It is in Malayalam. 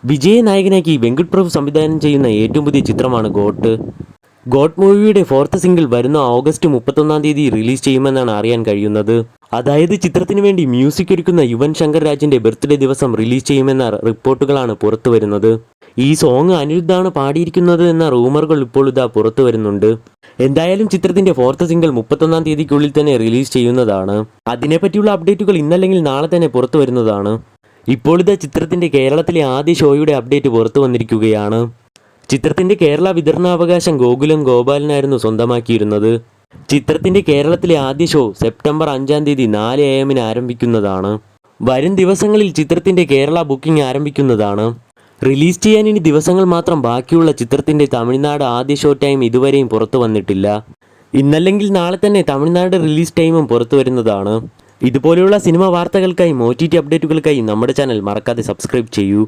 വിജയ് നായകനാക്കി വെങ്കട്ട് പ്രഭു സംവിധാനം ചെയ്യുന്ന ഏറ്റവും പുതിയ ചിത്രമാണ് ഗോട്ട്. ഗോട്ട് മൂവിയുടെ ഫോർത്ത് സിംഗിൾ വരുന്ന ഓഗസ്റ്റ് 31-ാം തീയതി റിലീസ് ചെയ്യുമെന്നാണ് അറിയാൻ കഴിയുന്നത്. അതായത് ചിത്രത്തിന് വേണ്ടി മ്യൂസിക് ഒരുക്കുന്ന യുവൻ ശങ്കർ രാജിന്റെ ബർത്ത്ഡേ ദിവസം റിലീസ് ചെയ്യുമെന്ന റിപ്പോർട്ടുകളാണ് പുറത്തു വരുന്നത്. ഈ സോങ് അനിരുദ്ധാണ് പാടിയിരിക്കുന്നത് എന്ന റൂമറുകൾ ഇപ്പോൾ ഇതാ പുറത്തു വരുന്നുണ്ട്. എന്തായാലും ചിത്രത്തിന്റെ ഫോർത്ത് സിംഗിൾ 31-ാം തീയതിക്കുള്ളിൽ തന്നെ റിലീസ് ചെയ്യുന്നതാണ്. അതിനെപ്പറ്റിയുള്ള അപ്ഡേറ്റുകൾ ഇന്നല്ലെങ്കിൽ നാളെ തന്നെ പുറത്തു വരുന്നതാണ്. ഇപ്പോൾ ഇതാ ചിത്രത്തിന്റെ കേരളത്തിലെ ആദ്യ ഷോയുടെ അപ്ഡേറ്റ് പുറത്തു വന്നിരിക്കുകയാണ്. ചിത്രത്തിന്റെ കേരള വിതരണാവകാശം ഗോകുലം ഗോപാലനായിരുന്നു സ്വന്തമാക്കിയിരുന്നത്. ചിത്രത്തിന്റെ കേരളത്തിലെ ആദ്യ ഷോ സെപ്റ്റംബർ 5-ാം തീയതി 4 AM ആരംഭിക്കുന്നതാണ്. വരും ദിവസങ്ങളിൽ ചിത്രത്തിന്റെ കേരള ബുക്കിംഗ് ആരംഭിക്കുന്നതാണ്. റിലീസ് ചെയ്യാൻ ഇനി ദിവസങ്ങൾ മാത്രം ബാക്കിയുള്ള ചിത്രത്തിന്റെ തമിഴ്നാട് ആദ്യ ഷോ ടൈം ഇതുവരെയും പുറത്തു വന്നിട്ടില്ല. ഇന്നല്ലെങ്കിൽ നാളെ തന്നെ തമിഴ്നാട് റിലീസ് ടൈമും പുറത്തു വരുന്നതാണ്. ഇതുപോലെയുള്ള സിനിമ വാർത്തകൾക്കായി OTT അപ്ഡേറ്റുകൾക്കായി നമ്മുടെ ചാനൽ മറക്കാതെ സബ്സ്ക്രൈബ് ചെയ്യൂ.